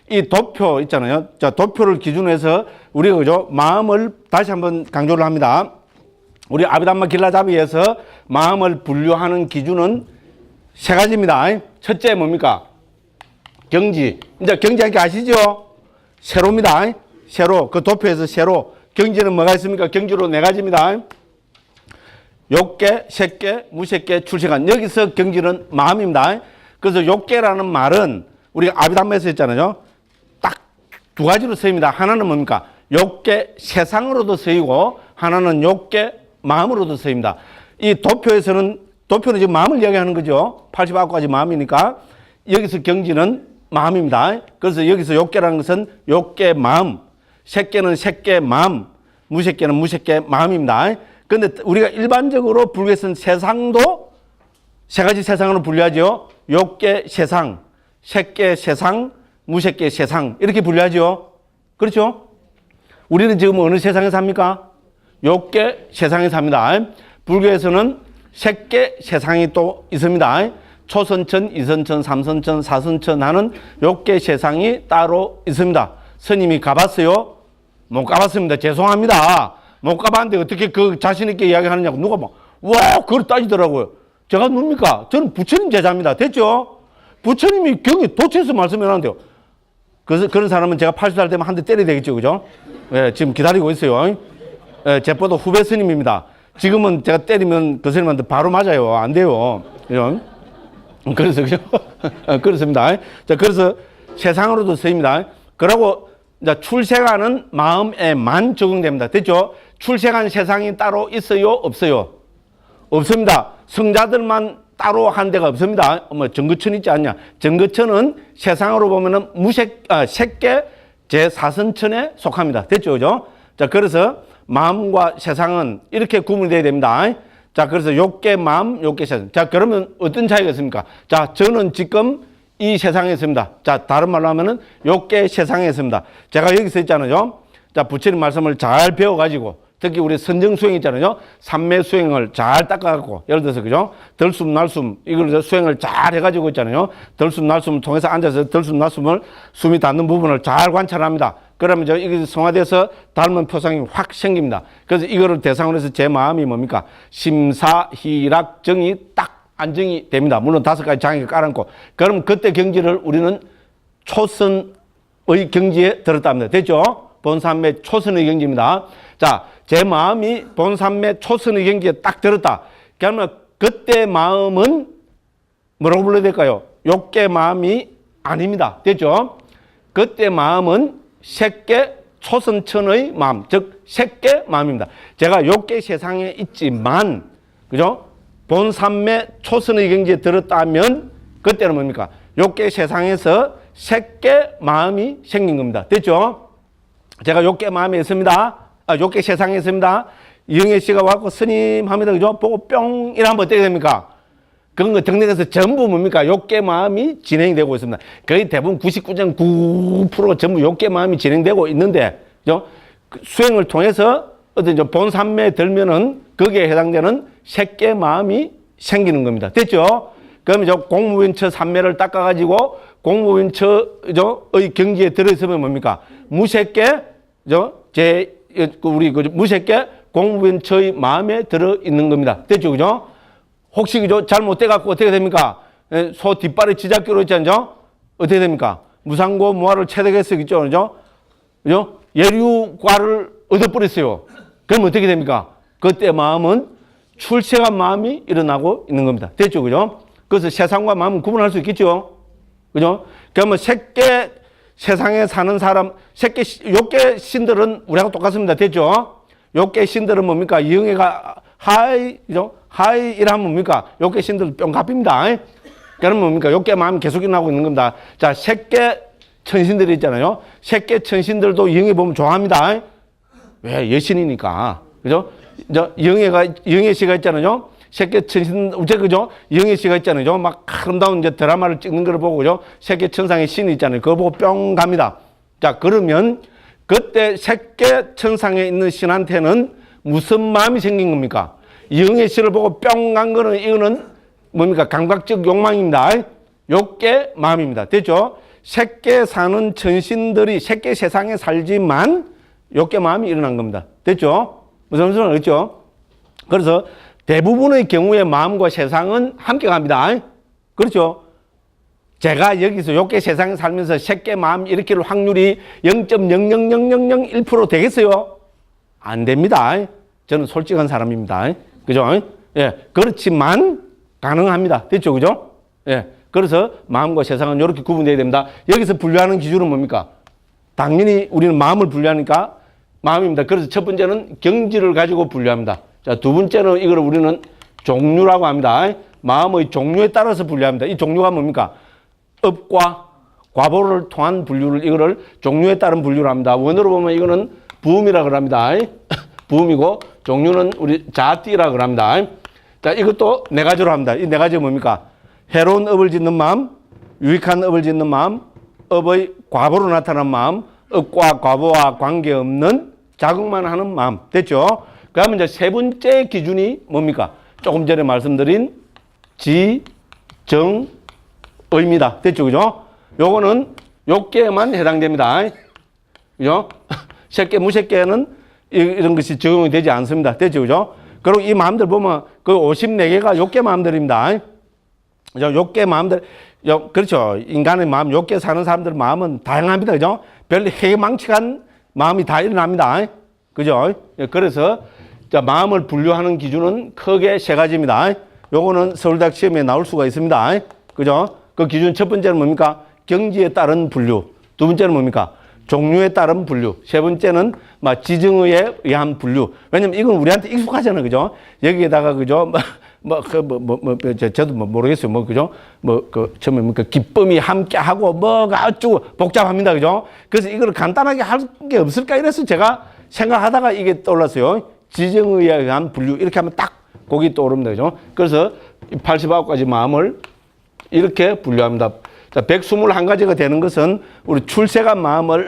이 도표 있잖아요. 자, 도표를 기준으로 해서 우리가 그죠? 마음을 다시 한번 강조를 합니다. 우리 아비담마 길라잡이에서 마음을 분류하는 기준은 세 가지입니다. 첫째 뭡니까? 경지. 이제 경지하니까 아시죠? 세로입니다. 세로. 그 도표에서 세로. 경지는 뭐가 있습니까? 경지로 네 가지입니다. 욕계, 색계, 무색계, 출세관. 여기서 경지는 마음입니다. 그래서 욕계라는 말은 우리가 아비담마에서 했잖아요. 딱 두 가지로 쓰입니다. 하나는 뭡니까? 욕계 세상으로도 쓰이고 하나는 욕계 마음으로도 쓰입니다. 이 도표에서는 도표는 지금 마음을 이야기하는 거죠. 89가지 마음이니까 여기서 경지는 마음입니다. 그래서 여기서 욕계라는 것은 욕계 마음, 색계는 색계 마음, 무색계는 무색계 마음입니다. 그런데 우리가 일반적으로 불교에서는 세상도 세 가지 세상으로 분류하죠. 욕계 세상, 색계 세상, 무색계 세상 이렇게 분류하죠. 그렇죠? 우리는 지금 어느 세상에 삽니까? 욕계 세상에 삽니다. 불교에서는 색계 세상이 또 있습니다. 초선천, 이선천, 삼선천, 사선천 하는 욕계 세상이 따로 있습니다. 스님이 가봤어요? 못 가봤습니다. 죄송합니다. 못 가봤는데 어떻게 그 자신있게 이야기하느냐고 누가 막, 와, 그걸 따지더라고요. 제가 뭡니까? 저는 부처님 제자입니다. 됐죠? 부처님이 경이 도처에서 말씀해놨는데요. 그래서 그런 사람은 제가 80살 되면 한 대 때려야 되겠죠. 그죠? 예, 지금 기다리고 있어요. 예, 제보다 후배 스님입니다. 지금은 제가 때리면 그 스님한테 바로 맞아요. 안 돼요. 그죠? 그래서, 그죠? 그렇습니다. 자, 그래서 세상으로도 쓰입니다. 그러고, 출세관은 마음에만 적용됩니다. 됐죠? 출세관 세상이 따로 있어요? 없어요? 없습니다. 성자들만 따로 한 데가 없습니다. 뭐, 정거천 있지 않냐? 정거천은 세상으로 보면은 색계 제4선천에 속합니다. 됐죠? 그죠? 자, 그래서 마음과 세상은 이렇게 구분이 돼야 됩니다. 자, 그래서 욕계 마음, 욕계 세상. 자, 그러면 어떤 차이가 있습니까? 자, 저는 지금 이 세상에 있습니다. 자, 다른 말로 하면은 욕계 세상에 있습니다. 제가 여기서 있잖아요. 자, 부처님 말씀을 잘 배워가지고, 특히 우리 선정 수행 있잖아요. 삼매 수행을 잘 닦아갖고, 예를 들어서, 그죠? 덜숨, 날숨, 이걸 수행을 잘 해가지고 있잖아요. 덜숨, 날숨을 통해서 앉아서 덜숨, 날숨을 숨이 닿는 부분을 잘 관찰합니다. 그러면 이게 성화돼서 닮은 표상이 확 생깁니다. 그래서 이거를 대상으로 해서 제 마음이 뭡니까? 심사, 희락, 정이 딱 안정이 됩니다. 물론 5가지 장애가 깔아놓고. 그럼 그때 경지를 우리는 초선의 경지에 들었다 합니다. 됐죠? 본삼매 초선의 경지입니다. 자, 제 마음이 본삼매 초선의 경지에 딱 들었다. 그러면 그때 마음은 뭐라고 불러야 될까요? 욕계 마음이 아닙니다. 됐죠? 그때 마음은 색계 초선천의 마음, 즉 색계 마음입니다. 제가 욕계 세상에 있지만, 그죠? 본삼매 초선의 경지에 들었다면 그때는 뭡니까? 욕계 세상에서 색계 마음이 생긴 겁니다. 됐죠? 제가 욕계 마음에 있습니다. 욕계 세상에 있습니다. 이영애 씨가 와서 스님 합니다. 그죠? 보고 뿅 이러면 어떻게 됩니까? 그런 거 정리해서 전부 뭡니까? 욕계 마음이 진행되고 있습니다. 거의 대부분 99.9%가 전부 욕계 마음이 진행되고 있는데, 그죠? 수행을 통해서 어떤 본삼매에 들면은 거기에 해당되는 색계 마음이 생기는 겁니다. 됐죠? 그러면 공무원처 삼매를 닦아가지고 공무원처의 경지에 들어있으면 뭡니까? 무색계, 우리 무색계 공무원처의 마음에 들어있는 겁니다. 됐죠? 그죠? 혹시 그죠? 잘못돼갖고 어떻게 됩니까? 소 뒷발에 지잡기로 했잖아요? 어떻게 됩니까? 무상고 무화를 체득했었겠죠? 그죠? 그죠? 예류과를 얻어버렸어요. 그럼 어떻게 됩니까? 그때 마음은 출세한 마음이 일어나고 있는 겁니다. 됐죠? 그죠? 그래서 세상과 마음은 구분할 수 있겠죠? 그죠? 그러면 색계 세상에 사는 사람, 욕계 신들은 우리하고 똑같습니다. 됐죠? 욕계 신들은 뭡니까? 이영애가 하이, 그죠? 하이 이라면 뭡니까? 욕계 신들 뿅갑입니다. 그러면 뭡니까? 욕계 마음이 계속 일어나고 있는 겁니다. 자, 색계 천신들이 있잖아요. 색계 천신들도 이영애 보면 좋아합니다. 왜? 여신이니까. 그죠? 이영애 씨가 있잖아요. 색계 천신, 그죠? 이영애 씨가 있잖아요. 막 아름다운 드라마를 찍는 걸 보고, 그죠? 색계 천상의 신이 있잖아요. 그거 보고 뿅 갑니다. 자, 그러면 그때 색계 천상에 있는 신한테는 무슨 마음이 생긴 겁니까? 이영애 씨를 보고 뿅 간 거는 이거는 뭡니까? 감각적 욕망입니다. 욕계 마음입니다. 됐죠? 새끼 사는 천신들이 새끼 세상에 살지만 욕계 마음이 일어난 겁니다. 됐죠? 무슨 소리는 알겠죠? 그래서 대부분의 경우에 마음과 세상은 함께 갑니다. 그렇죠? 제가 여기서 욕계 세상에 살면서 새끼 마음 일으킬 확률이 0.00001% 되겠어요? 안 됩니다. 저는 솔직한 사람입니다. 그죠? 예. 그렇지만 가능합니다. 됐죠? 그죠? 예. 그래서 마음과 세상은 이렇게 구분되어야 됩니다. 여기서 분류하는 기준은 뭡니까? 당연히 우리는 마음을 분류하니까 마음입니다. 그래서 첫 번째는 경지를 가지고 분류합니다. 자, 두 번째는 이걸 우리는 종류라고 합니다. 마음의 종류에 따라서 분류합니다. 이 종류가 뭡니까? 업과 과보를 통한 분류를 이거를 종류에 따른 분류를 합니다. 원어로 보면 이거는 부음이라고 합니다. 부음이고 종류는 우리 자띠라고 합니다. 자, 이것도 네 가지로 합니다. 이 네 가지가 뭡니까? 해로운 업을 짓는 마음, 유익한 업을 짓는 마음, 업의 과보로 나타난 마음, 업과 과보와 관계없는 자극만 하는 마음. 됐죠? 그 다음에 이제 세 번째 기준이 뭡니까? 조금 전에 말씀드린 지, 정, 의입니다. 됐죠? 그죠? 요거는 욕계에만 해당됩니다. 그죠? 새끼, 무새끼에는 이런 것이 적용이 되지 않습니다. 됐죠? 그죠? 그리고 이 마음들 보면 그 54개가 욕계 마음들입니다. 욕계 마음들, 그렇죠. 인간의 마음, 욕계 사는 사람들 마음은 다양합니다. 그죠? 별로 해망측한 마음이 다 일어납니다. 그죠? 그래서 마음을 분류하는 기준은 크게 세 가지입니다. 요거는 서울대학 시험에 나올 수가 있습니다. 그죠? 그 기준 첫 번째는 뭡니까? 경지에 따른 분류. 두 번째는 뭡니까? 종류에 따른 분류. 세 번째는 지정의에 의한 분류. 왜냐면 이건 우리한테 익숙하잖아요. 그죠? 여기에다가, 그죠? 저도 모르겠어요. 그죠? 처음에 기쁨이 함께하고 뭐가 어쩌고 복잡합니다. 그죠? 그래서 이걸 간단하게 할 게 없을까 이래서 제가 생각하다가 이게 떠올랐어요. 지정의에 의한 분류. 이렇게 하면 딱 거기 떠오릅니다. 그죠? 그래서 89가지 마음을 이렇게 분류합니다. 자, 121가지가 되는 것은 우리 출세간 마음을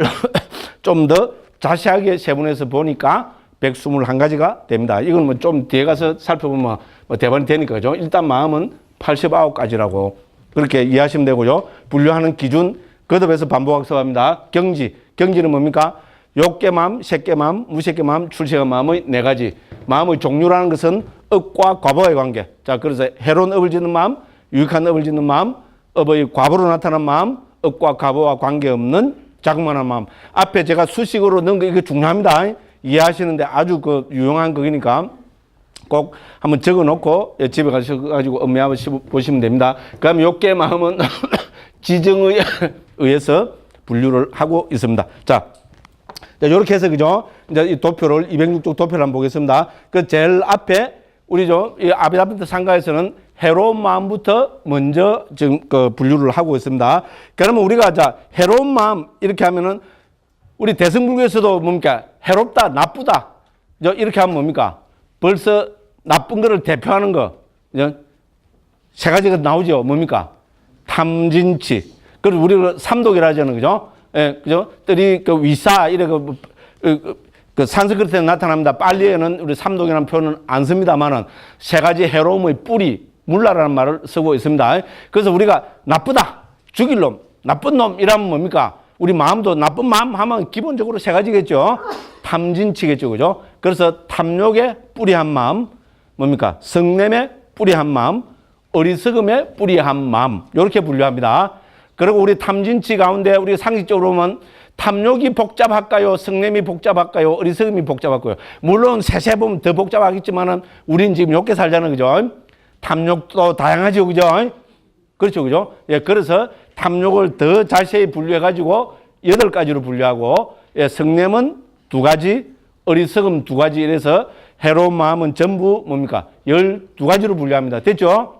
좀 더 자세하게 세분해서 보니까 121가지가 됩니다. 이건 뭐 좀 뒤에 가서 살펴보면 대반이 되니까, 그죠? 일단 마음은 89가지라고 그렇게 이해하시면 되고요. 분류하는 기준, 거듭해서 반복학습합니다. 경지. 경지는 뭡니까? 욕계 마음, 새끼 마음, 무새끼 마음, 출세간 마음의 네 가지. 마음의 종류라는 것은 업과 과보의 관계. 자, 그래서 해로운 업을 짓는 마음, 유익한 업을 짓는 마음, 업의 과보로 나타난 마음, 업과 과보와 관계없는 자그마한 마음. 앞에 제가 수식으로 넣은 거 이거 중요합니다. 이해하시는데 아주 유용한 거니까 꼭 한번 적어 놓고 집에 가셔가지고 음미하고 보시면 됩니다. 그 다음에 욕계 마음은 지정에 의해서 분류를 하고 있습니다. 자, 이렇게 해서, 그죠? 이제 이 도표를, 206쪽 도표를 한번 보겠습니다. 그 제일 앞에, 이 아비다비트 상가에서는 해로운 마음부터 먼저 지금 분류를 하고 있습니다. 그러면 우리가 해로운 마음 이렇게 하면은 우리 대승불교에서도 뭡니까? 해롭다, 나쁘다. 이렇게 하면 뭡니까? 벌써 나쁜 거를 대표하는 거. 세 가지가 나오죠. 뭡니까? 탐진치. 그리고 우리가 삼독이라 하잖아요. 그죠? 예, 그죠? 뜰이 위사, 산스크리트에 나타납니다. 빨리에는 우리 삼독이라는 표현은 안 씁니다만은 세 가지 해로움의 뿌리, 물라라는 말을 쓰고 있습니다. 그래서 우리가 나쁘다, 죽일 놈, 나쁜 놈이라면 뭡니까? 우리 마음도 나쁜 마음 하면 기본적으로 세 가지겠죠. 탐진치겠죠. 그죠? 그래서 탐욕에 뿌리한 마음, 뭡니까? 성냄에 뿌리한 마음, 어리석음에 뿌리한 마음. 이렇게 분류합니다. 그리고 우리 탐진치 가운데 우리가 상식적으로 보면 탐욕이 복잡할까요? 성냄이 복잡할까요? 어리석음이 복잡할까요? 물론 세세 보면 더 복잡하겠지만은 우린 지금 욕계 살잖아요. 그죠? 탐욕도 다양하죠. 그죠? 그렇죠. 그죠? 예, 그래서 탐욕을 더 자세히 분류해가지고 8가지로 분류하고, 예, 성냄은 2가지, 어리석음 2가지 이래서 해로운 마음은 전부 뭡니까? 12가지로 분류합니다. 됐죠?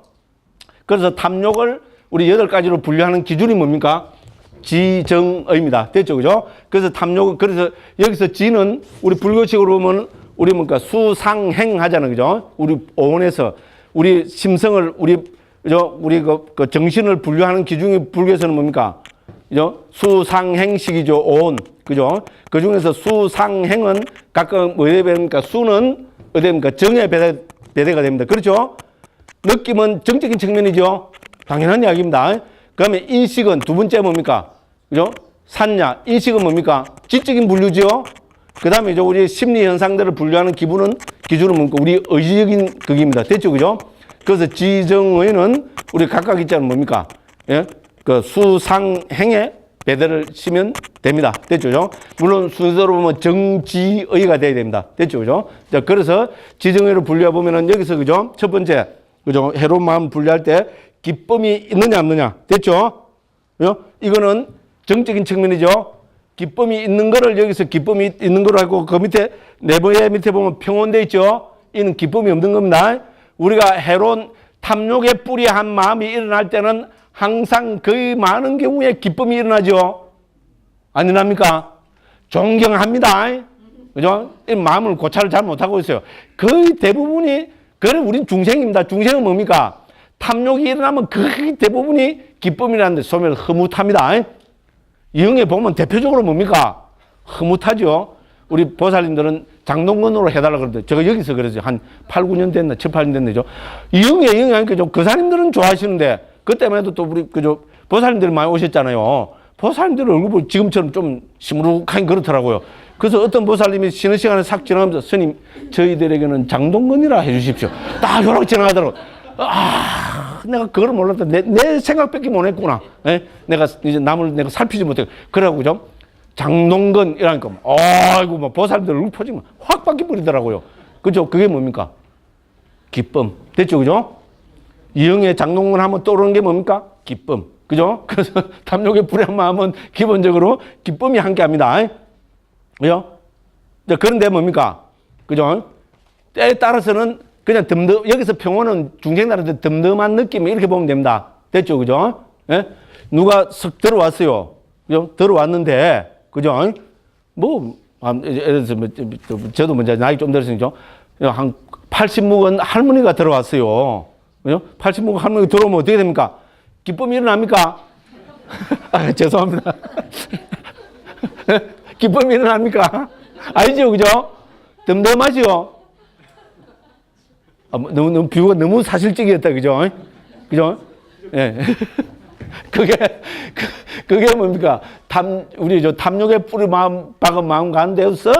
그래서 탐욕을 우리 8가지로 분류하는 기준이 뭡니까? 지정의입니다. 됐죠? 그죠? 그래서 탐욕은, 그래서 여기서 지는 우리 불교식으로 보면 우리 뭡니까? 수상행 하잖아요. 그죠? 우리 오온에서 우리 심성을, 우리 그 정신을 분류하는 기준이 불교에서는 뭡니까? 그죠? 수상행식이죠. 오온. 그죠? 그 중에서 수상행은 각각 뭐에 배합니까? 수는 어디 됩니까? 정에 배대가 됩니다. 그렇죠? 느낌은 정적인 측면이죠. 당연한 이야기입니다. 그 다음에 인식은 두 번째 뭡니까? 그죠? 산냐, 인식은 뭡니까? 지적인 분류죠. 그 다음에 이제 우리 심리 현상들을 분류하는 기준은 뭡니까? 우리 의지적인 극입니다. 됐죠? 그죠? 그래서 지정의는 우리 각각 있자는 뭡니까? 예? 그 수상행에 배대를 시면 됩니다. 됐죠? 그죠? 물론 순서로 보면 정지의가 돼야 됩니다. 됐죠? 그죠? 자, 그래서 지정의를 분류해 보면은 여기서 그죠? 첫 번째, 그죠? 해로운 마음 분류할 때 기쁨이 있느냐, 없느냐. 됐죠? 그죠? 이거는 정적인 측면이죠. 기쁨이 있는 거를 여기서 기쁨이 있는 거로 하고 그 밑에 내부의 밑에 보면 평온돼 있죠. 이는 기쁨이 없는 겁니다. 우리가 해로운 탐욕에 뿌리한 마음이 일어날 때는 항상 거의 많은 경우에 기쁨이 일어나죠. 안 일어납니까? 존경합니다. 그죠? 이 마음을 고찰을 잘 못하고 있어요. 거의 대부분이, 그래, 우린 중생입니다. 중생은 뭡니까? 탐욕이 일어나면 거의 대부분이 기쁨이라는데 소멸 흐뭇합니다. 영에 보면 대표적으로 뭡니까? 흐뭇하죠. 우리 보살님들은 장동건으로 해달라고 그러는데 제가 여기서 그랬어요. 한 8, 9년 됐나? 7, 8년 됐나? 영에 하니까 좀 그 사람들은 좋아하시는데 그때만 해도 또 우리 그저 보살님들이 많이 오셨잖아요. 보살님들 얼굴 보고 지금처럼 좀 시무룩하긴 그렇더라고요. 그래서 어떤 보살님이 쉬는 시간에 싹 지나가면서 스님 저희들에게는 장동건이라 해 주십시오. 딱 이렇게 지나가더라고요. 아, 내가 그걸 몰랐다. 내 생각밖에 못 했구나. 예? 내가 이제 남을 내가 살피지 못해. 그래갖고, 그죠? 장동건, 이라니까, 아이고, 뭐, 보살들 얼굴 표정이 확 바뀌어버리더라고요. 그죠? 그게 뭡니까? 기쁨. 됐죠? 그죠? 이영의 장동건 하면 떠오르는 게 뭡니까? 기쁨. 그죠? 그래서 탐욕의 불행한 마음은 기본적으로 기쁨이 함께 합니다. 그죠? 그런데 뭡니까? 그죠? 때에 따라서는 그냥 여기서 평온은 중생들한테 덤덤한 느낌, 이렇게 보면 됩니다. 됐죠? 그죠? 예? 누가 석 들어왔어요. 그죠? 들어왔는데, 그죠? 뭐, 예를 들어서, 저도 먼저 나이 좀 들었으니까, 한 80묵은 할머니가 들어왔어요. 그죠? 80묵은 할머니가 들어오면 어떻게 됩니까? 기쁨이 일어납니까? 아, 죄송합니다. 기쁨이 일어납니까? 아니죠? 그죠? 덤덤하죠? 아, 너무 비유가 너무 사실적이었다, 그죠? 그죠? 예. 그게 뭡니까? 우리 탐욕의 뿌리 박은 마음 가운데서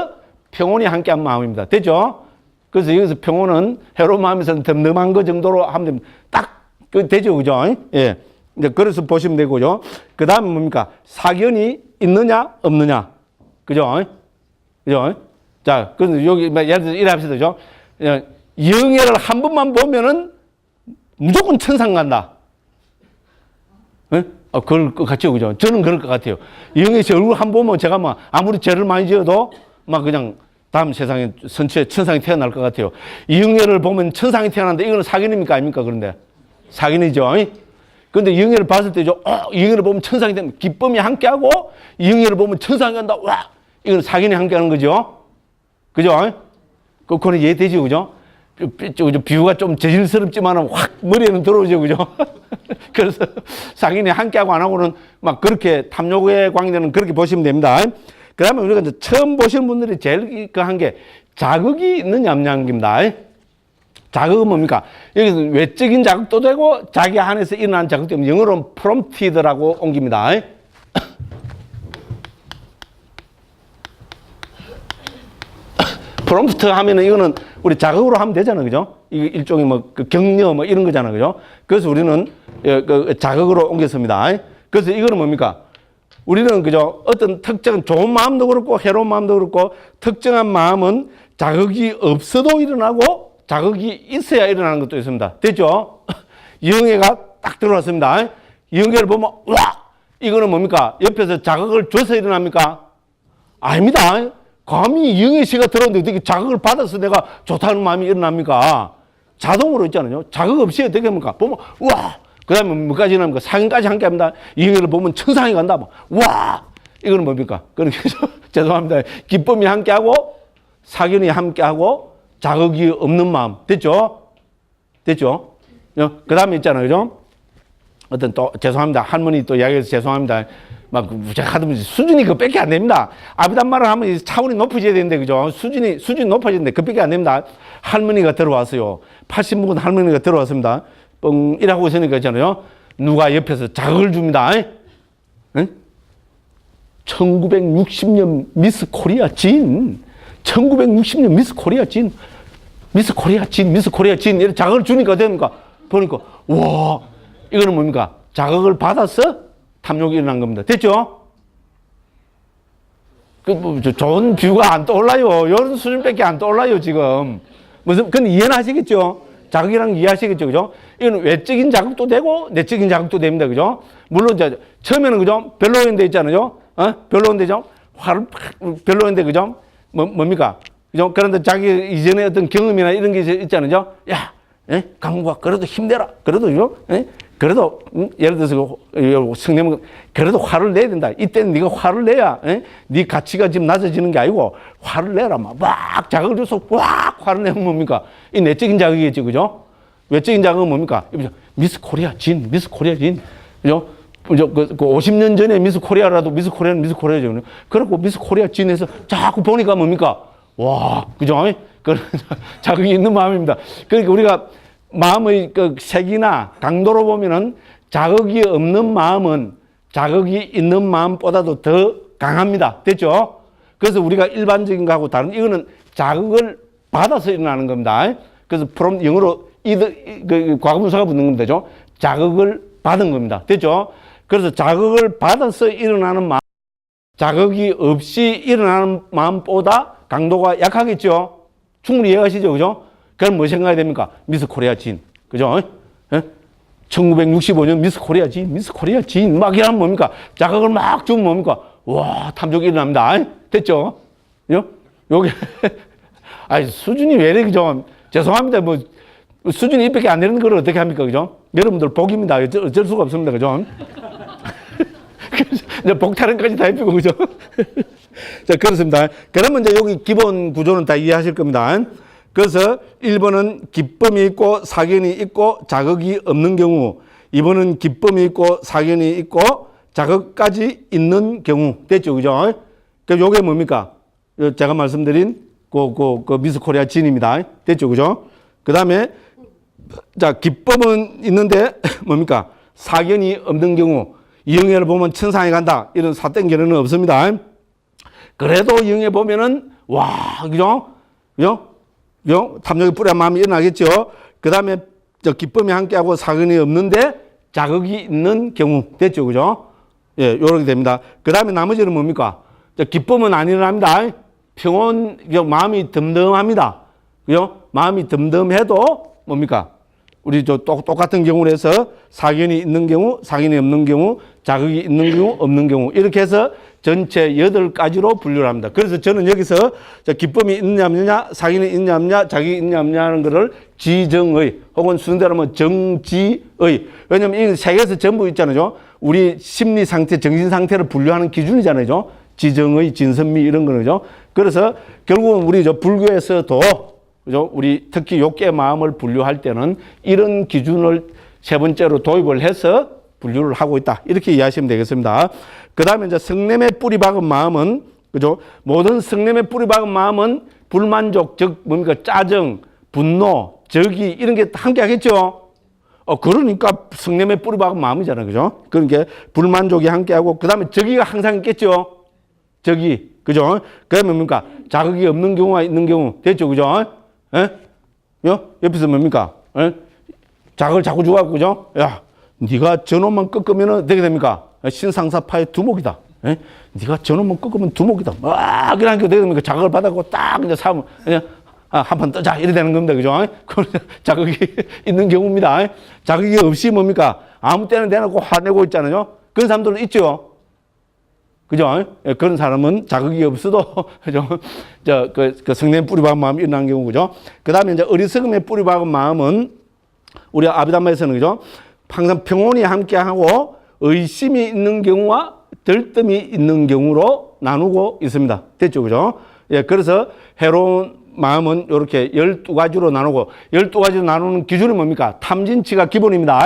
평온이 함께한 마음입니다. 됐죠? 그래서 여기서 평온은 해로운 마음에서는 덤덤한 거 정도로 하면 됩니다. 딱, 되죠? 그죠? 예. 이제 그래서 보시면 되고요. 그 다음에 뭡니까? 사견이 있느냐, 없느냐. 그죠? 그죠? 자, 그래서 여기, 예를 들어서 이래 합시다. 그죠? 영예를 한 번만 보면은 무조건 천상 간다. 네? 그럴 것 같죠, 그죠? 저는 그럴 것 같아요. 영예 씨 얼굴 한 번 보면 제가 막 아무리 죄를 많이 지어도 막 그냥 다음 세상에 천상이 태어날 것 같아요. 영예를 보면 천상이 태어난다. 이거는 사견입니까, 아닙니까? 그런데 사견이죠. 그런데 영예를 봤을 때죠. 영예를 보면 천상이 된다. 기쁨이 함께하고 영예를 보면 천상이 간다. 와, 이건 사견이 함께하는 거죠. 그죠? 그거는 이해되죠, 그죠? 비유가 좀 저질스럽지만 확 머리에는 들어오죠, 그죠? 그래서 상인이 함께하고 안 하고는 막 그렇게 탐욕에 관계되는 그렇게 보시면 됩니다. 그 다음에 우리가 이제 처음 보시는 분들이 제일 한 게 자극이 있느냐 없냐는 겁니다. 자극은 뭡니까? 여기서 외적인 자극도 되고 자기 안에서 일어난 자극도 되고 영어로는 prompted라고 옮깁니다. 프롬프트 하면은 이거는 우리 자극으로 하면 되잖아요. 그죠? 이게 일종의 뭐 격려 뭐 이런 거잖아요. 그죠? 그래서 우리는 그 자극으로 옮겼습니다. 그래서 이거는 뭡니까? 우리는 그죠? 어떤 특정 좋은 마음도 그렇고 해로운 마음도 그렇고 특정한 마음은 자극이 없어도 일어나고 자극이 있어야 일어나는 것도 있습니다. 됐죠? 영예가 딱 들어왔습니다. 영예를 보면 와! 이거는 뭡니까? 옆에서 자극을 줘서 일어납니까? 아닙니다. 감히 영예 씨가 들어오는데 어떻게 자극을 받아서 내가 좋다는 마음이 일어납니까? 자동으로 있잖아요. 자극 없이 어떻게 합니까? 보면, 와! 그 다음에 뭐까지 일어납니까? 상인까지 함께 합니다. 영예를 보면 천상이 간다. 뭐. 와! 이거는 뭡니까? 그러니까, 죄송합니다. 기쁨이 함께 하고, 사견이 함께 하고, 자극이 없는 마음. 됐죠? 됐죠? 그 다음에 있잖아요. 그죠? 어떤 또, 죄송합니다. 할머니 또 이야기해서 죄송합니다. 막, 하다못해 수준이 그밖에 안 됩니다. 아비담마를 하면 차원이 높아져야 되는데, 그죠? 수준이 높아지는데 그밖에 안 됩니다. 할머니가 들어왔어요. 80묵은 할머니가 들어왔습니다. 뻥, 이라고 있으니까 있잖아요. 누가 옆에서 자극을 줍니다. 응? 1960년 미스 코리아 진, 1960년 미스 코리아 진, 미스 코리아 진, 미스 코리아 진, 이런 자극을 주니까 됩니까? 보니까, 와, 이거는 뭡니까? 자극을 받아서 탐욕이 일어난 겁니다. 됐죠? 좋은 뷰가 안 떠올라요. 이런 수준밖에 안 떠올라요, 지금. 그건 이해는 하시겠죠? 자극이라는 거 이해하시겠죠? 그죠? 이건 외적인 자극도 되고, 내적인 자극도 됩니다. 그죠? 물론, 처음에는, 그죠? 별로인데 있잖아요. 별로인데, 죠? 화를 별로인데, 그죠? 뭡니까? 그죠? 그런데 자기 이전에 어떤 경험이나 이런 게 있잖아요. 야, 강무가 그래도 힘내라. 그래도, 그죠? 그래도 예를 들어서 성내면 그래도 화를 내야 된다. 이때는 네가 화를 내야 네 가치가 지금 낮아지는 게 아니고 화를 내라. 막 자극을 줘서 막 화를 내면 뭡니까? 이 내적인 자극이겠죠. 그죠? 외적인 자극은 뭡니까? 미스 코리아 진, 미스 코리아 진. 그죠? 그 50년 전에 미스 코리아라도 미스 코리아는 미스 코리아죠. 그렇고 미스 코리아 진에서 자꾸 보니까 뭡니까? 와, 그죠? 그런 자극이 있는 마음입니다. 그러니까 우리가 마음의 그 색이나 강도로 보면은 자극이 없는 마음은 자극이 있는 마음보다도 더 강합니다. 됐죠? 그래서 우리가 일반적인 거하고 다른, 이거는 자극을 받아서 일어나는 겁니다. 그래서 from 영어로 과거분사가 붙는 겁니다. 되죠? 자극을 받은 겁니다. 됐죠? 그래서 자극을 받아서 일어나는 마음, 자극이 없이 일어나는 마음보다 강도가 약하겠죠? 충분히 이해하시죠? 그죠? 그럼 뭐 생각해야 됩니까? 미스 코리아 진. 그죠? 1965년 미스 코리아 진, 미스 코리아 진. 막 이러면 뭡니까? 자극을 막 주면 뭡니까? 와, 탐욕이 일어납니다. 됐죠? 그죠? 요게, 아니, 수준이 왜 이래, 그죠? 죄송합니다. 뭐, 수준이 이밖에 안 되는 걸 어떻게 합니까? 그죠? 여러분들 복입니다. 어쩔 수가 없습니다. 그죠? 복타령까지 다 해피고, 그죠? 자, 그렇습니다. 그러면 이제 여기 기본 구조는 다 이해하실 겁니다. 그래서 1번은 기쁨이 있고 사견이 있고 자극이 없는 경우, 2번은 기쁨이 있고 사견이 있고 자극까지 있는 경우. 됐죠? 그죠? 그럼 요게 뭡니까? 제가 말씀드린 그 미스 코리아 진입니다. 됐죠? 그죠? 그 다음에 자, 기쁨은 있는데 뭡니까? 사견이 없는 경우. 이영애를 보면 천상에 간다. 이런 사땡 결론은 없습니다. 그래도 이영애 보면은 와, 그죠? 그죠? 탐욕이 뿌려 마음이 일어나겠죠. 그 다음에 기쁨이 함께하고 사견이 없는데 자극이 있는 경우. 됐죠. 그죠? 예, 요렇게 됩니다. 그 다음에 나머지는 뭡니까? 기쁨은 안 일어납니다. 평온, 마음이 덤덤합니다. 그죠? 마음이 덤덤해도 뭡니까? 우리 똑같은 경우로 해서 사견이 있는 경우, 사견이 없는 경우, 자극이 있는 경우, 없는 경우. 이렇게 해서 전체 8가지로 분류를 합니다. 그래서 저는 여기서 기쁨이 있느냐 없느냐, 사견이 있느냐 없느냐, 자극이 있느냐 없느냐 하는 것을 지정의, 혹은 순대로 하면 정지의. 왜냐면 이 세계에서 전부 있잖아요. 우리 심리 상태, 정신 상태를 분류하는 기준이잖아요. 지정의, 진선미 이런 거죠. 그래서 결국은 우리 불교에서도 그죠? 우리 특히 욕계 마음을 분류할 때는 이런 기준을 세 번째로 도입을 해서 분류를 하고 있다. 이렇게 이해하시면 되겠습니다. 그 다음에 이제 성냄에 뿌리 박은 마음은, 그죠? 모든 성냄에 뿌리 박은 마음은 불만족, 즉, 뭡니까? 짜증, 분노, 적이, 이런 게 함께 하겠죠? 그러니까 성냄에 뿌리 박은 마음이잖아요. 그죠? 그러니까 불만족이 함께 하고, 그 다음에 적이가 항상 있겠죠? 적이. 그죠? 그러면 뭡니까? 자극이 없는 경우가 있는 경우. 됐죠? 그죠? 예? 옆에서 뭡니까? 예? 자극을 자꾸 주고, 그죠? 야, 네가 저놈만 꺾으면 어떻게 됩니까? 신상사파의 두목이다. 예? 네가 저놈만 꺾으면 두목이다. 막 이러니까 어떻게 됩니까? 자극을 받아고 딱 이제 사면 한 판 떠자 이래 되는 겁니다. 그죠? 자극이 있는 경우입니다. 자극이 없이 뭡니까? 아무 때나 대놓고 화내고 있잖아요. 그런 사람들은 있죠. 그죠? 그런 사람은 자극이 없어도, 그죠? 그 성냄 뿌리 박은 마음이 일어나는 경우, 그죠? 그 다음에 이제 어리석음에 뿌리 박은 마음은 우리 아비담마에서는, 그죠? 항상 평온이 함께하고 의심이 있는 경우와 들뜸이 있는 경우로 나누고 있습니다. 됐죠? 그죠? 예, 그래서 해로운 마음은 이렇게 12가지로 나누고, 12가지로 나누는 기준이 뭡니까? 탐진치가 기본입니다.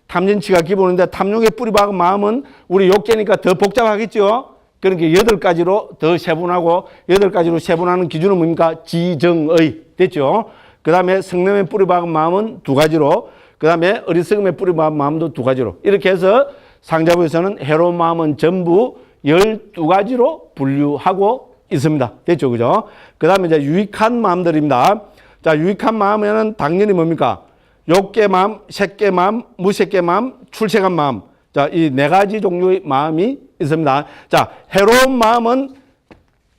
탐진치가 기본인데 탐욕에 뿌리 박은 마음은 우리 욕계니까 더 복잡하겠죠. 그러니까 8가지로 더 세분하고 8가지로 세분하는 기준은 뭡니까? 지정의. 됐죠. 그 다음에 성냄에 뿌리 박은 마음은 2가지로, 그 다음에 어리석음에 뿌리 박은 마음도 2가지로. 이렇게 해서 상자부에서는 해로운 마음은 전부 12가지로 분류하고 있습니다. 됐죠? 그죠? 그 다음에 이제 유익한 마음들입니다. 자, 유익한 마음에는 당연히 뭡니까? 욕계 마음, 색계 마음, 무색계 마음, 출생한 마음. 자, 이 네 가지 종류의 마음이 있습니다. 자, 해로운 마음은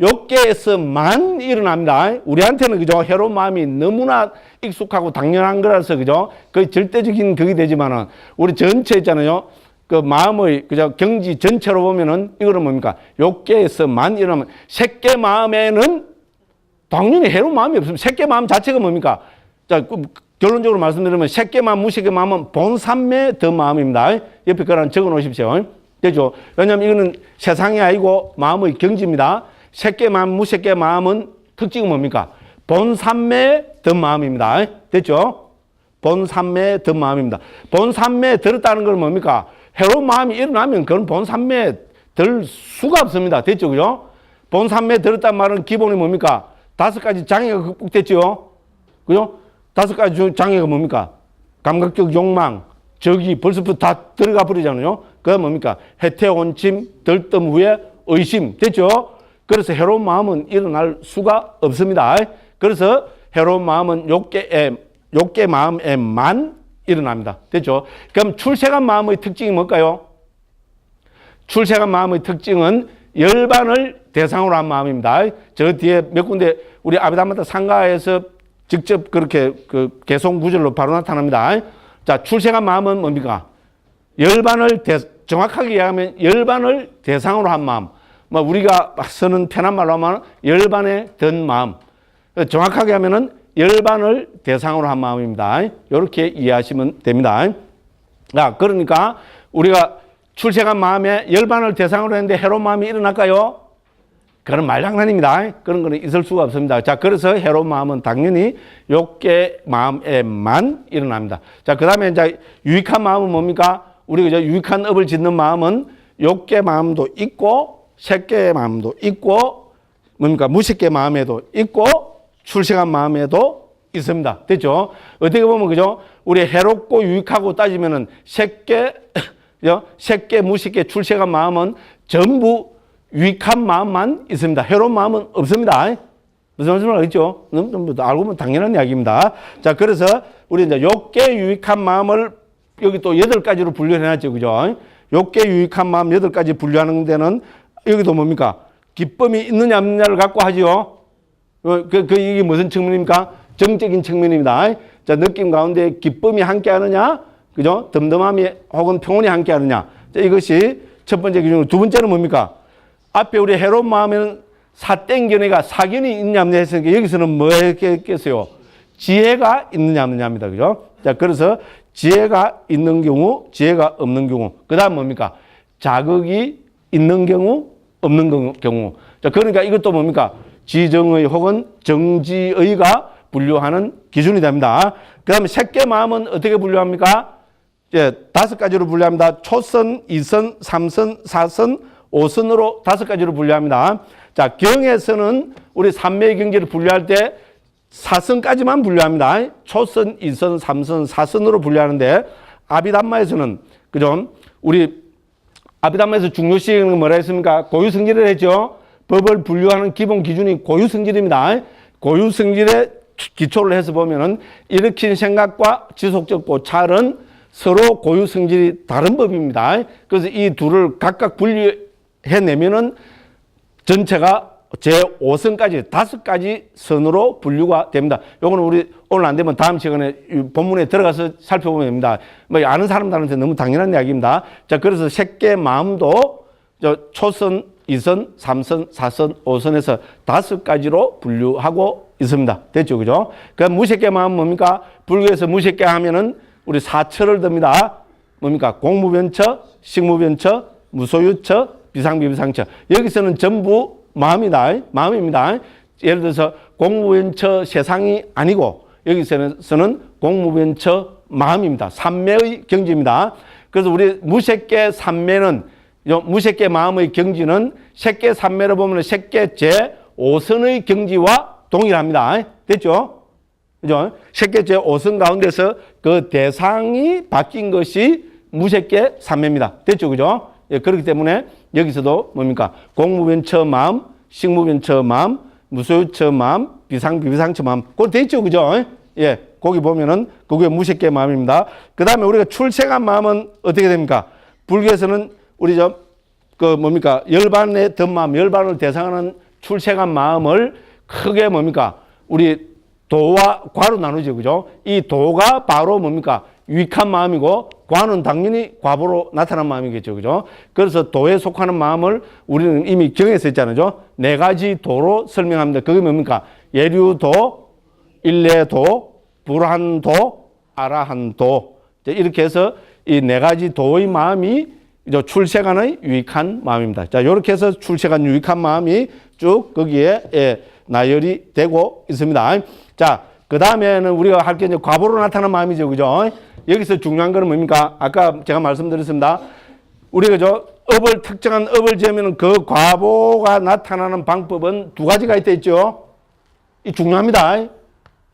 욕계에서만 일어납니다. 우리한테는 그죠? 해로운 마음이 너무나 익숙하고 당연한 거라서 그죠? 거의 절대적인 그게 되지만은 우리 전체 있잖아요. 그 마음의 그죠? 경지 전체로 보면은 이거는 뭡니까? 욕계에서만 일어나면 색계 마음에는 당연히 해로운 마음이 없습니다. 색계 마음 자체가 뭡니까? 자, 결론적으로 말씀드리면 색계 마음, 무색계 마음은 본삼매 더 마음입니다. 옆에 거랑 적어 놓으십시오. 되죠? 왜냐하면 이거는 세상이 아니고 마음의 경지입니다. 색계 마음, 무색계 마음은 특징은 뭡니까? 본삼매 더 마음입니다. 됐죠? 본삼매 더 마음입니다. 본삼매에 들었다는 건 뭡니까? 해로운 마음이 일어나면 그건 본삼매에 들 수가 없습니다. 됐죠? 그죠? 본삼매에 들었단 말은 기본이 뭡니까? 5가지 장애가 극복됐죠? 그죠? 5가지 장애가 뭡니까? 감각적 욕망, 적이 벌써부터 다 들어가 버리잖아요. 그게 뭡니까? 해태, 온침, 들뜸 후에 의심. 됐죠? 그래서 해로운 마음은 일어날 수가 없습니다. 그래서 해로운 마음은 욕계 마음에만 일어납니다. 됐죠? 그럼 출생한 마음의 특징이 뭘까요? 출생한 마음의 특징은 열반을 대상으로 한 마음입니다. 저 뒤에 몇 군데 우리 아비담마다 상가에서 직접 그렇게 그 개송 구절로 바로 나타납니다. 자, 출생한 마음은 뭡니까? 열반을 정확하게 이야기하면 열반을 대상으로 한 마음. 뭐 우리가 쓰는 편한 말로 하면 열반에 든 마음. 정확하게 하면은 열반을 대상으로 한 마음입니다. 이렇게 이해하시면 됩니다. 자, 그러니까 우리가 출생한 마음에 열반을 대상으로 했는데 해로운 마음이 일어날까요? 그런 말장난입니다. 그런 거는 있을 수가 없습니다. 자, 그래서 해로운 마음은 당연히 욕계 마음에만 일어납니다. 자, 그 다음에 이제 유익한 마음은 뭡니까? 우리가 이제 유익한 업을 짓는 마음은 욕계 마음도 있고, 색계 마음도 있고, 뭡니까? 무색계 마음에도 있고, 출생한 마음에도 있습니다. 됐죠? 어떻게 보면 그죠? 우리 해롭고 유익하고 따지면은 색계, 무색계, 출생한 마음은 전부 유익한 마음만 있습니다. 해로운 마음은 없습니다. 무슨 말씀을 알겠죠? 알고 보면 당연한 이야기입니다. 자, 그래서 우리 이제 욕계 유익한 마음을 여기 또 8가지로 분류해놨죠. 그죠? 욕계 유익한 마음 8가지 분류하는 데는 여기도 뭡니까? 기쁨이 있느냐 없느냐를 갖고 하죠. 이게 무슨 측면입니까? 정적인 측면입니다. 자, 느낌 가운데 기쁨이 함께 하느냐, 그죠? 덤덤함이 혹은 평온이 함께 하느냐. 자, 이것이 첫 번째 기준이고, 두 번째는 뭡니까? 앞에 우리 해로운 마음에는 사땡견이가 사견이 있느냐 없느냐 했으니까 여기서는 뭐 했겠어요? 지혜가 있느냐 없느냐입니다. 그죠? 자, 그래서 지혜가 있는 경우, 지혜가 없는 경우. 그 다음 뭡니까? 자극이 있는 경우, 없는 경우. 자, 그러니까 이것도 뭡니까? 지정의 혹은 정지의가 분류하는 기준이 됩니다. 그 다음에 색계 마음은 어떻게 분류합니까? 이제 5가지로 분류합니다. 초선, 2선, 3선, 4선, 5선으로 5가지로 분류합니다. 자, 경에서는 우리 삼매의 경지를 분류할 때 4선까지만 분류합니다. 초선, 2선, 3선, 4선으로 분류하는데 아비담마에서는 그죠? 우리 아비담마에서 중요시는 뭐라 했습니까? 고유성질을 했죠. 법을 분류하는 기본 기준이 고유성질입니다. 고유성질에 기초를 해서 보면은 일으킨 생각과 지속적 고찰은 서로 고유성질이 다른 법입니다. 그래서 이 둘을 각각 분류해내면은 전체가 제5선까지 5가지 선으로 분류가 됩니다. 요거는 우리 오늘 안 되면 다음 시간에 본문에 들어가서 살펴보면 됩니다. 뭐 아는 사람들한테 너무 당연한 이야기입니다. 자, 그래서 색계 마음도 초선, 2선, 3선, 4선, 5선에서 5가지로 분류하고 있습니다. 됐죠? 그죠? 그럼 무색계 마음 뭡니까? 불교에서 무색계 하면은 우리 4처를 듭니다. 뭡니까? 공무변처, 식무변처, 무소유처, 비상비비상처. 여기서는 전부 마음입니다. 예를 들어서 공무변처 세상이 아니고 여기서는 공무변처 마음입니다. 삼매의 경지입니다. 그래서 우리 무색계 삼매는 무색계 마음의 경지는 색계 삼매로 보면 색계 제5선의 경지와 동일합니다. 됐죠? 그죠? 색계 제5선 가운데서 그 대상이 바뀐 것이 무색계 삼매입니다. 됐죠? 그죠? 예, 그렇기 때문에 여기서도 뭡니까? 공무변처 마음, 식무변처 마음, 무소유처 마음, 비상처 마음. 그거 돼 있죠, 그죠? 예, 거기 보면은 그게 무색계 마음입니다. 그 다음에 우리가 출생한 마음은 어떻게 됩니까? 불교에서는 우리 뭡니까? 열반의 덤마음, 열반을 대상하는 출생한 마음을 크게 뭡니까? 우리 도와 과로 나누죠, 그죠? 이 도가 바로 뭡니까? 유익한 마음이고, 과는 당연히 과보로 나타난 마음이겠죠, 그죠? 그래서 도에 속하는 마음을 우리는 이미 경에서 했잖아요. 네 가지 도로 설명합니다. 그게 뭡니까? 예류도, 일례도, 불한도, 아라한도. 이렇게 해서 이 네 가지 도의 마음이 출세간의 유익한 마음입니다. 자, 이렇게 해서 출세간 유익한 마음이 쭉 거기에 나열이 되고 있습니다. 자, 그 다음에는 우리가 할 게 이제 과보로 나타나는 마음이죠, 그죠? 여기서 중요한 거는 뭡니까? 아까 제가 말씀드렸습니다. 우리가 특정한 업을 지으면 그 과보가 나타나는 방법은 두 가지가 있죠. 이 중요합니다.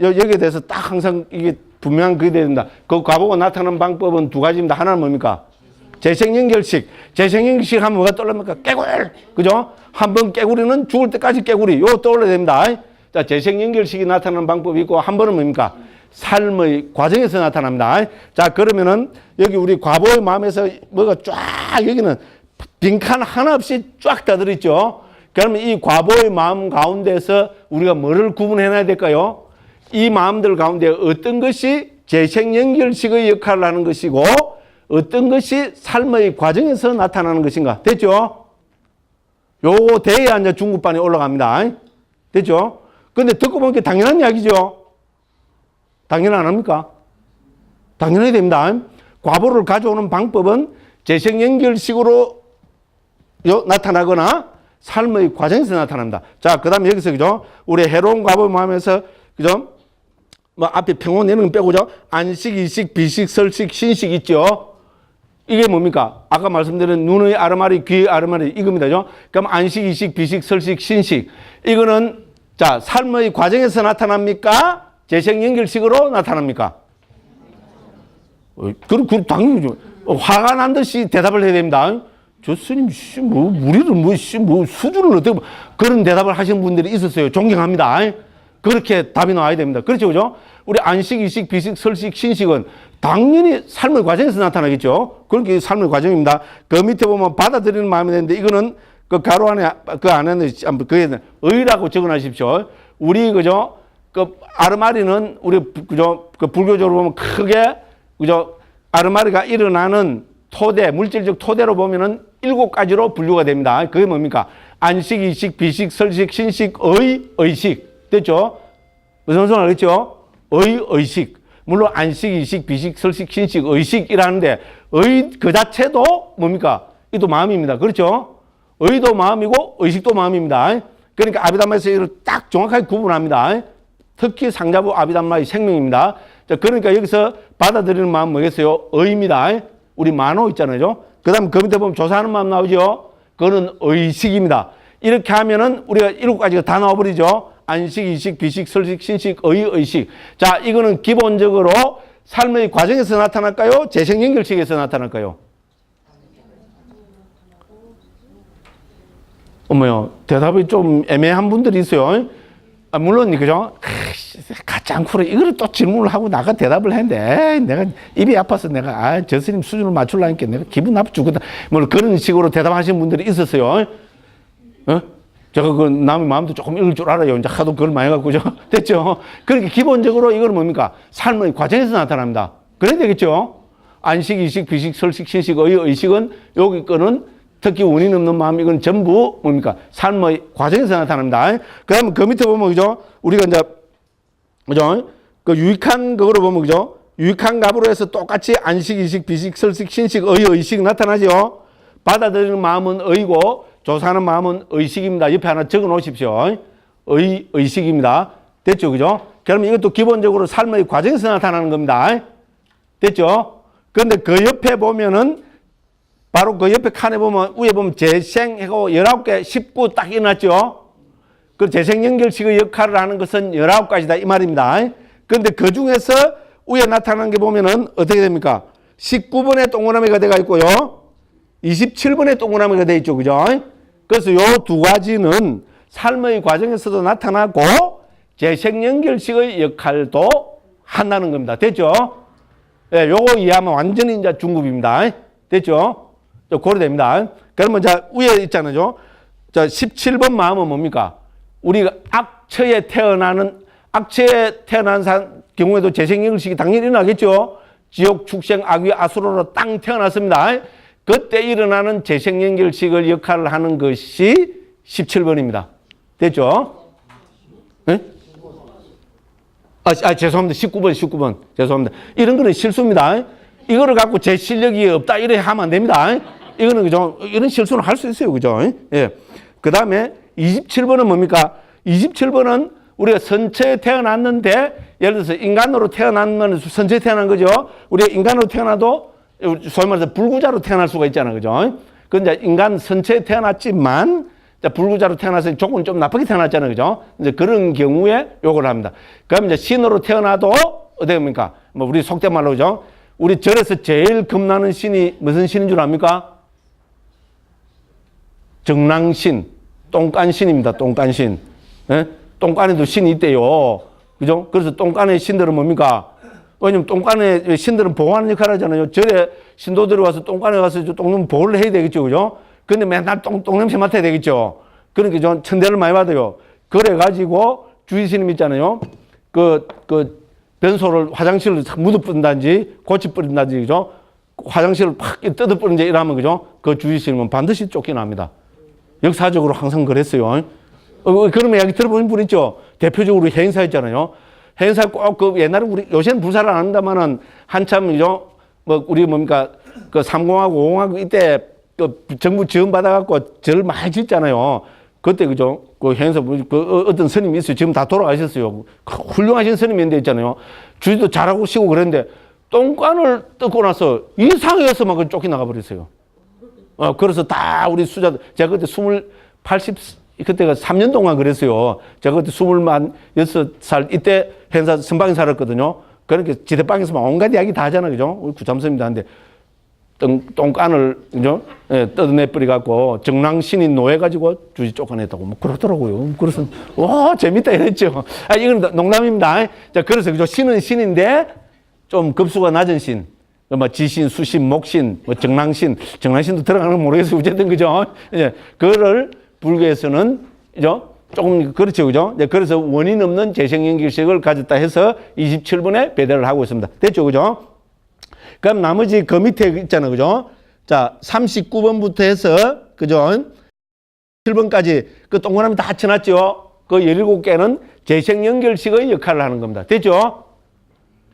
여기에 대해서 딱 항상 이게 분명한 그게 됩니다. 그 과보가 나타나는 방법은 두 가지입니다. 하나는 뭡니까? 재생연결식. 재생연결식 하면 뭐가 떠오릅니까? 깨굴! 그죠? 한번 깨구리는 죽을 때까지 깨구리. 요거 떠올려야 됩니다. 자, 재생연결식이 나타나는 방법이 있고, 한 번은 뭡니까? 삶의 과정에서 나타납니다. 자, 그러면은 여기 우리 과보의 마음에서 뭐가 쫙 여기는 빈칸 하나 없이 쫙 다 들어있죠. 그러면 이 과보의 마음 가운데서 우리가 뭐를 구분해놔야 될까요? 이 마음들 가운데 어떤 것이 재생연결식의 역할을 하는 것이고 어떤 것이 삶의 과정에서 나타나는 것인가. 됐죠? 요거 돼야 이제 중급반에 올라갑니다. 됐죠? 근데 듣고 보니까 당연한 이야기죠. 당연 안 합니까? 당연해야 됩니다. 과보를 가져오는 방법은 재생연결식으로 나타나거나 삶의 과정에서 나타납니다. 자, 그 다음에 여기서, 그죠? 우리 해로운 과보 마음에서, 그죠? 뭐 앞에 평온 내는 건 빼고죠. 안식, 이식, 비식, 설식, 신식 있죠? 이게 뭡니까? 아까 말씀드린 눈의 아르마리, 귀의 아르마리 이겁니다. 그럼 안식, 이식, 비식, 설식, 신식. 이거는 자, 삶의 과정에서 나타납니까? 재생연결식으로 나타납니까? 그럼 당연히 화가 난 듯이 대답을 해야 됩니다. 저 스님, 우리를 수준을 어떻게, 그런 대답을 하시는 분들이 있었어요. 존경합니다. 그렇게 답이 나와야 됩니다. 그렇죠, 그죠? 우리 안식, 이식, 비식, 설식, 신식은 당연히 삶의 과정에서 나타나겠죠. 그렇게 삶의 과정입니다. 그 밑에 보면 받아들이는 마음이 되는데 이거는 그 가로 안에, 그 안에는, 그게 의라고 적어 놔십시오. 우리, 그죠? 그 아르마리는 우리, 그죠? 그 불교적으로 보면 크게, 그죠? 아르마리가 일어나는 토대, 물질적 토대로 보면은 7가지로 분류가 됩니다. 그게 뭡니까? 안식, 이식, 비식, 설식, 신식, 의식. 됐죠? 무슨 소리 알겠죠? 의식. 물론 안식, 이식, 비식, 설식, 신식, 의식이라는데 그 자체도 뭡니까? 이도 마음입니다. 그렇죠? 의도 마음이고 의식도 마음입니다. 그러니까 아비담마에서 이걸 딱 정확하게 구분합니다. 특히 상자부 아비담마의 생명입니다. 자, 그러니까 여기서 받아들이는 마음 뭐겠어요? 의입니다. 우리 만호 있잖아요. 그 다음 그 밑에 보면 조사하는 마음 나오죠? 그거는 의식입니다. 이렇게 하면은 우리가 7가지가 다 나와버리죠. 안식, 이식, 비식, 설식, 신식, 의식. 자, 이거는 기본적으로 삶의 과정에서 나타날까요? 재생연결식에서 나타날까요? 어머요, 대답이 좀 애매한 분들이 있어요. 물론, 그죠? 가짜 않고, 이걸 또 질문을 하고 나가 대답을 했는데, 내가 입이 아파서 내가, 저 스님 수준을 맞추려니까 내가 기분 나쁘 죽겠다. 뭐 그런 식으로 대답하시는 분들이 있었어요. 제가 그 남의 마음도 조금 읽을 줄 알아요. 이제 하도 그걸 많이 갖고, 됐죠? 그러니까 기본적으로 이거는 뭡니까? 삶의 과정에서 나타납니다. 그래야 되겠죠? 안식, 이식, 비식, 설식, 신식, 의식은 여기 거는 특히 원인 없는 마음, 이건 전부 뭡니까? 삶의 과정에서 나타납니다. 그 다음에 그 밑에 보면, 그죠? 우리가 이제, 그죠? 그 유익한 그거로 보면, 그죠? 유익한 값으로 해서 똑같이 안식, 이식, 비식, 설식, 신식, 의식 나타나죠? 받아들이는 마음은 의고, 조사하는 마음은 의식입니다. 옆에 하나 적어 놓으십시오. 의식입니다. 됐죠? 그죠? 그러면 이것도 기본적으로 삶의 과정에서 나타나는 겁니다. 됐죠? 그런데 그 옆에 보면은 바로 그 옆에 칸에 보면 위에 보면 재생하고 19개 19 딱 일어났죠. 그 재생연결식의 역할을 하는 것은 19가지다 이 말입니다. 그런데 그 중에서 위에 나타나는 게 보면은 어떻게 됩니까? 19번의 동그라미가 돼가 있고요. 27번에 동그라미가 되어 있죠. 그죠? 그래서 요 두 가지는 삶의 과정에서도 나타나고 재생연결식의 역할도 한다는 겁니다. 됐죠? 예, 요거 이해하면 완전히 이제 중급입니다. 됐죠? 고려됩니다. 그러면 자, 위에 있잖아요. 자, 17번 마음은 뭡니까? 우리가 악처에 태어난 경우에도 재생연결식이 당연히 일어나겠죠? 지옥, 축생, 악귀, 아수로로 땅 태어났습니다. 그때 일어나는 재생연결식을 역할을 하는 것이 17번입니다. 됐죠? 네? 죄송합니다. 19번. 죄송합니다. 이런 거는 실수입니다. 이거를 갖고 제 실력이 없다, 이래 하면 안 됩니다. 이거는, 그죠? 이런 실수는 할 수 있어요. 그죠? 예. 그 다음에 27번은 뭡니까? 27번은 우리가 선체에 태어났는데, 예를 들어서 인간으로 태어나면 선체에 태어난 거죠. 우리가 인간으로 태어나도 소위 말해서 불구자로 태어날 수가 있잖아요. 그죠? 그런데 인간 선체에 태어났지만, 불구자로 태어나서 조금 좀 나쁘게 태어났잖아요. 그죠? 이제 그런 경우에 요걸 합니다. 그럼 이제 신으로 태어나도 어떻게 합니까? 뭐 우리 속된 말로 그죠? 우리 절에서 제일 겁나는 신이 무슨 신인 줄 압니까? 정랑신, 똥간신입니다. 똥간신. 예? 똥간에도 신이 있대요. 그죠? 그래서 똥간의 신들은 뭡니까? 왜냐면 똥간의 신들은 보호하는 역할을 하잖아요. 절에 신도들이 와서 똥간에 가서 똥 보호를 해야 되겠죠. 그죠? 근데 맨날 똥냄새 맡아야 되겠죠. 그러니까 좀 천대를 많이 받아요. 그래가지고 주의스님 있잖아요. 변소를 화장실을 묻어 뿌린다든지 고치 뿌린다든지, 그죠? 화장실을 팍 뜯어 뿌린지 이러면, 그죠? 그 주의스님은 반드시 쫓겨납니다. 역사적으로 항상 그랬어요. 그런 이야기 들어보신 분 있죠? 대표적으로 해인사 있잖아요. 해인사 꼭 옛날에 요새는 불사를 안 한다마는 한참, 그죠? 우리 뭡니까? 3공하고 5공하고 이때 정부 지원 받아갖고 절을 많이 짓잖아요. 그때, 그죠? 해인사 어떤 스님이 있어요. 지금 다 돌아가셨어요. 훌륭하신 스님인데 있잖아요. 주지도 잘하고 쉬고 그랬는데 똥간을 뜯고 나서 이상해서 막 쫓겨나가 버렸어요. 그래서 다 우리 수자들, 제가 그때 그때가 3년 동안 그랬어요. 제가 그때 26살, 이때 행사 선방에 살았거든요. 그러니까 지대방에서 온갖 이야기 다 하잖아요. 그죠? 우리 구참선입니다. 근데 똥간을, 그죠? 예, 뜯어내버려갖고 정랑신이 노해가지고 주지 쫓아냈다고 뭐 그러더라고요. 그래서, 와, 재밌다 이랬죠. 이건 농담입니다. 자, 그래서, 그죠? 신은 신인데 좀 급수가 낮은 신. 뭐 지신, 수신, 목신, 뭐 정랑신도 들어가는 건 모르겠어요. 어쨌든, 그죠? 예, 그거를 불교에서는, 그죠? 조금 그렇죠. 그죠? 네, 그래서 원인 없는 재생연결식을 가졌다 해서 27번에 배대를 하고 있습니다. 됐죠. 그죠? 그럼 나머지 그 밑에 있잖아요. 그죠? 자, 39번부터 해서, 그죠? 7번까지 그 동그라미 다 쳐놨죠? 그 17개는 재생연결식의 역할을 하는 겁니다. 됐죠?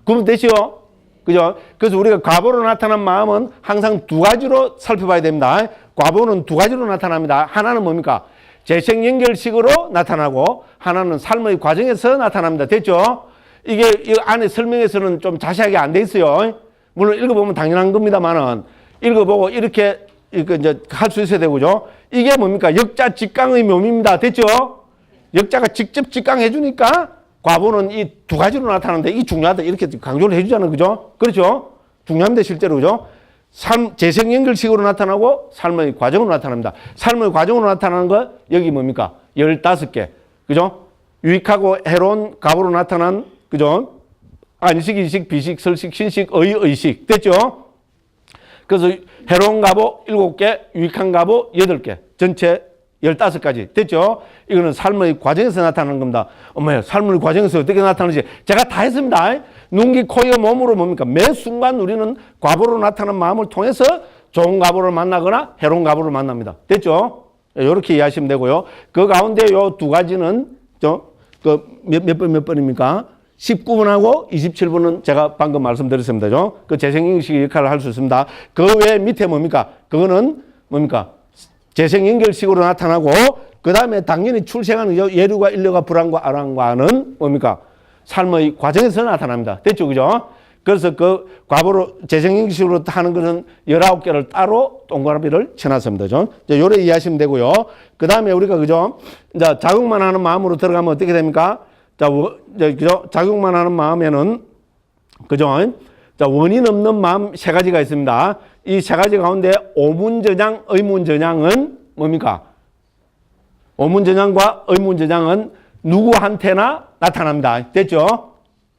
그럼 됐죠? 그죠? 그래서 우리가 과보로 나타난 마음은 항상 두 가지로 살펴봐야 됩니다. 과보는 두 가지로 나타납니다. 하나는 뭡니까? 재생연결식으로 나타나고 하나는 삶의 과정에서 나타납니다. 됐죠? 이게 이 안에 설명에서는 좀 자세하게 안 돼 있어요. 물론 읽어보면 당연한 겁니다만은 읽어보고 이렇게 이제 할 수 있어야 되고죠. 이게 뭡니까? 역자 직강의 묘미입니다. 됐죠? 역자가 직접 직강해 주니까 과보는 이 두 가지로 나타나는데 이게 중요하다 이렇게 강조를 해 주잖아요. 그죠? 그렇죠? 중요합니다. 실제로. 그죠? 재생연결식으로 나타나고 삶의 과정으로 나타납니다. 삶의 과정으로 나타나는 거 여기 뭡니까? 15개. 그죠? 유익하고 해로운 과보로 나타난, 그죠? 안식, 이식, 비식, 설식, 신식, 의식. 됐죠? 그래서 해로운 과보 7개, 유익한 과보 8개. 전체 15가지. 됐죠? 이거는 삶의 과정에서 나타나는 겁니다. 엄마야, 삶의 과정에서 어떻게 나타나는지 제가 다 했습니다. 눈, 귀, 코, 이, 몸으로 뭡니까? 매 순간 우리는 과보로 나타나는 마음을 통해서 좋은 과보를 만나거나 해로운 과보를 만납니다. 됐죠? 이렇게 이해하시면 되고요. 그 가운데 요 두 가지는, 몇 번입니까? 19번하고 27번은 제가 방금 말씀드렸습니다. 그 재생연결식 역할을 할 수 있습니다. 그 외에 밑에 뭡니까? 그거는 뭡니까? 재생연결식으로 나타나고, 그 다음에 당연히 출생하는 예류가, 인류가, 불안과 아랑과는 뭡니까? 삶의 과정에서 나타납니다. 됐죠? 그죠? 그래서 그 과보로 재생연결식으로 하는 것은 19개를 따로 동그라미를 쳐놨습니다. 요래 이해하시면 되고요. 그 다음에 우리가, 그죠? 이제 자극만 하는 마음으로 들어가면 어떻게 됩니까? 자, 그죠? 자극만 하는 마음에는, 그죠? 자, 원인 없는 마음 세 가지가 있습니다. 이 세 가지 가운데 오문전향, 의문전향은 뭡니까? 오문전향과 의문전향은 누구한테나 나타납니다. 됐죠?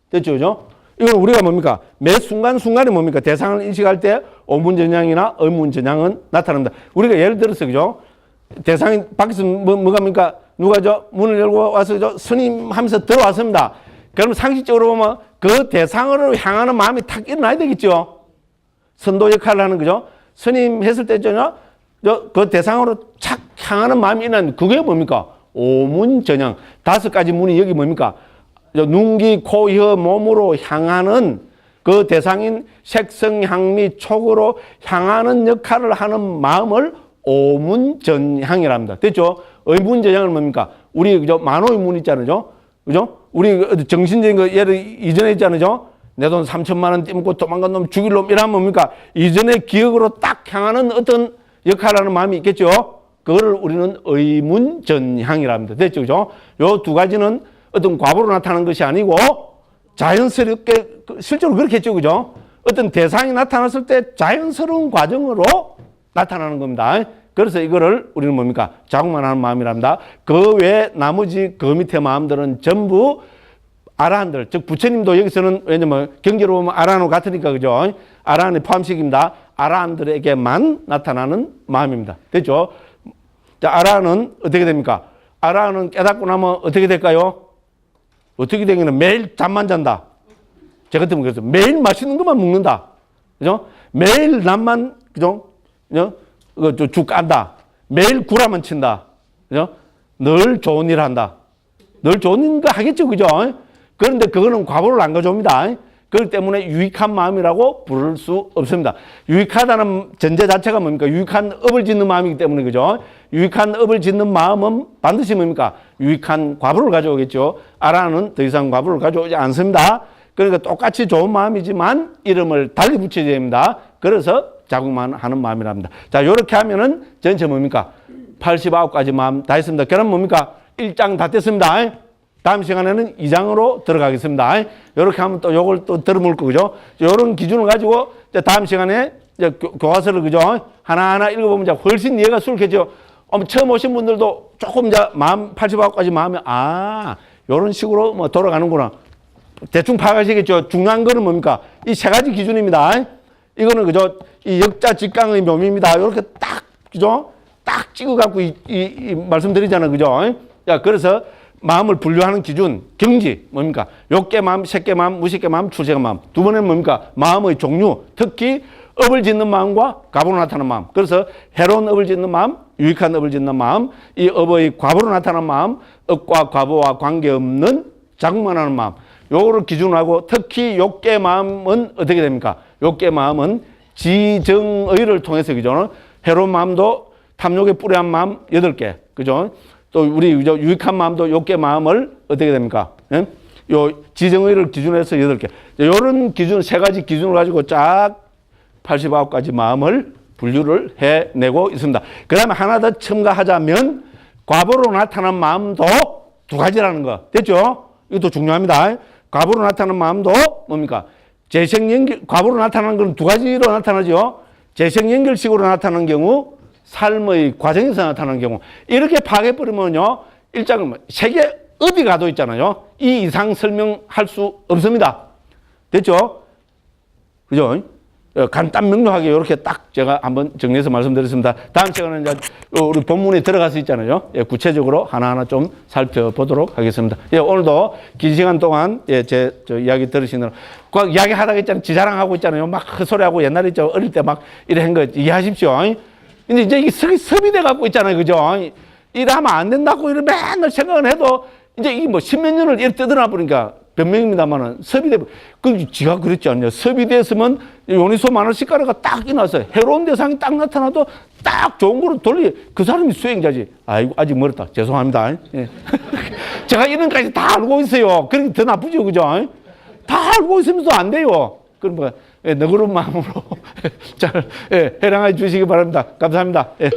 됐죠? 그죠? 이건 우리가 뭡니까? 매 순간순간에 뭡니까? 대상을 인식할 때 오문전향이나 의문전향은 나타납니다. 우리가 예를 들어서, 그죠? 대상이 밖에서 뭐갑니까? 누가 문을 열고 와서 스님 하면서 들어왔습니다. 그럼 상식적으로 보면 그 대상으로 향하는 마음이 탁 일어나야 되겠죠? 선도 역할을 하는 거죠? 스님 했을 때죠? 그 대상으로 착 향하는 마음이 일어나는 그게 뭡니까? 오문전향. 5가지 문이 여기 뭡니까? 눈, 귀, 코, 혀, 몸으로 향하는 그 대상인 색성, 향미, 촉으로 향하는 역할을 하는 마음을 오문전향이라 합니다. 됐죠? 의문전향은 뭡니까? 우리 그죠? 만호의 문 있잖아요. 그죠? 우리 정신적인 거 예를 이전에 있잖아요. 내 돈 3천만 원 떼먹고 도망간 놈 죽일 놈 이러면 뭡니까? 이전의 기억으로 딱 향하는 어떤 역할을 하는 마음이 있겠죠? 그거를 우리는 의문전향이라 합니다. 됐죠? 그죠? 요 2가지는 어떤 과보로 나타나는 것이 아니고 자연스럽게 실제로 그렇겠죠. 그죠? 어떤 대상이 나타났을 때 자연스러운 과정으로 나타나는 겁니다. 그래서 이거를 우리는 뭡니까? 자국만 하는 마음이랍니다. 그 외에 나머지 그 밑에 마음들은 전부 아라한들, 즉 부처님도 여기서는 왜냐면 경제로 보면 아라한과 같으니까 그죠? 아라한에 포함식입니다. 아라한들에게만 나타나는 마음입니다. 됐죠? 자, 아라한은 어떻게 됩니까? 아라한은 깨닫고 나면 어떻게 될까요? 어떻게 되기는 매일 잠만 잔다. 제 같으면 그래서 매일 맛있는 것만 먹는다. 그죠? 매일 남만, 그죠? 죽 깐다. 매일 구라만 친다. 그죠? 늘 좋은 일 한다. 늘 좋은 일 하겠죠. 그죠? 그런데 그거는 과보를 안 가져옵니다. 그렇기 때문에 유익한 마음이라고 부를 수 없습니다. 유익하다는 전제 자체가 뭡니까? 유익한 업을 짓는 마음이기 때문에, 그죠? 유익한 업을 짓는 마음은 반드시 뭡니까? 유익한 과보를 가져오겠죠. 아라는 더 이상 과보를 가져오지 않습니다. 그러니까 똑같이 좋은 마음이지만 이름을 달리 붙여야 됩니다. 그래서 자국만 하는 마음이랍니다. 자, 요렇게 하면은 전체 뭡니까? 89가지 마음 다 했습니다. 그럼 뭡니까? 1장 다 됐습니다. 다음 시간에는 2장으로 들어가겠습니다. 이렇게 하면 또 요걸 또 들어볼 거죠. 요런 기준을 가지고 다음 시간에 교과서를 그죠? 하나하나 읽어보면 이제 훨씬 이해가 수월해져. 처음 오신 분들도 조금 이제 마음 89가지 마음이 요런 식으로 뭐 돌아가는구나. 대충 파악하시겠죠. 중요한 거는 뭡니까? 이 3가지 기준입니다. 이거는 그죠? 이 역자 직강의 묘미입니다. 이렇게 딱 그죠? 딱 찍어갖고 말씀드리잖아요. 그죠? 자, 그래서 마음을 분류하는 기준, 경지, 뭡니까? 욕계 마음, 색계 마음, 무색계 마음, 출세계 마음. 2번에는 뭡니까? 마음의 종류, 특히 업을 짓는 마음과 과보로 나타나는 마음. 그래서 해로운 업을 짓는 마음, 유익한 업을 짓는 마음, 이 업의 과보로 나타나는 마음, 업과 과보와 관계없는 자국만 하는 마음. 요거를 기준으로 하고 특히 욕계 마음은 어떻게 됩니까? 욕계 마음은 지정의를 통해서, 그죠? 해로운 마음도 탐욕에 뿌리한 마음 8개, 그죠? 또 우리 유익한 마음도 욕계 마음을 어떻게 됩니까? 예? 요 지정의를 기준으로 해서 8개. 요런 기준, 3가지 기준을 가지고 쫙 89가지 마음을 분류를 해내고 있습니다. 그 다음에 하나 더 첨가하자면 과보로 나타난 마음도 2가지라는 거. 됐죠? 이것도 중요합니다. 과보로 나타나는 마음도 뭡니까? 재생연결, 과보로 나타나는 건 2가지로 나타나죠. 재생연결식으로 나타나는 경우, 삶의 과정에서 나타나는 경우. 이렇게 파악해버리면요, 일장은 세계 어디 가도 있잖아요. 이 이상 설명할 수 없습니다. 됐죠? 그죠? 간단 명료하게 이렇게 딱 제가 한번 정리해서 말씀드렸습니다. 다음 시간에는 이제 우리 본문에 들어가서 있잖아요. 예, 구체적으로 하나하나 좀 살펴보도록 하겠습니다. 예, 오늘도 긴 시간 동안 제 이야기 들으시느라 이야기 하다가 있잖아요. 지자랑하고 있잖아요. 막 헛소리하고 옛날에 어릴 때 막 이래 한 거 이해하십시오. 근데 이제 이게 섭이돼 갖고 있잖아요. 그죠? 이러면 안 된다고 이런 맨날 생각을 해도 이제 이 뭐 10몇 년을 이렇게 떠들어 보니까 변명입니다만은 섭이돼, 지가 그랬지 않냐. 섭이됐으면 요니소 마너시카라가 딱 일어나서 해로운 대상이 딱 나타나도 딱 좋은 거로 그 사람이 수행자지. 아이고, 아직 멀었다. 죄송합니다. 예. 제가 이런까지 다 알고 있어요. 그러니까 더 나쁘죠. 그죠? 다 알고 있으면서 안 돼요. 그럼 뭐, 너그러운 마음으로 잘, 해랑해 주시기 바랍니다. 감사합니다. 예.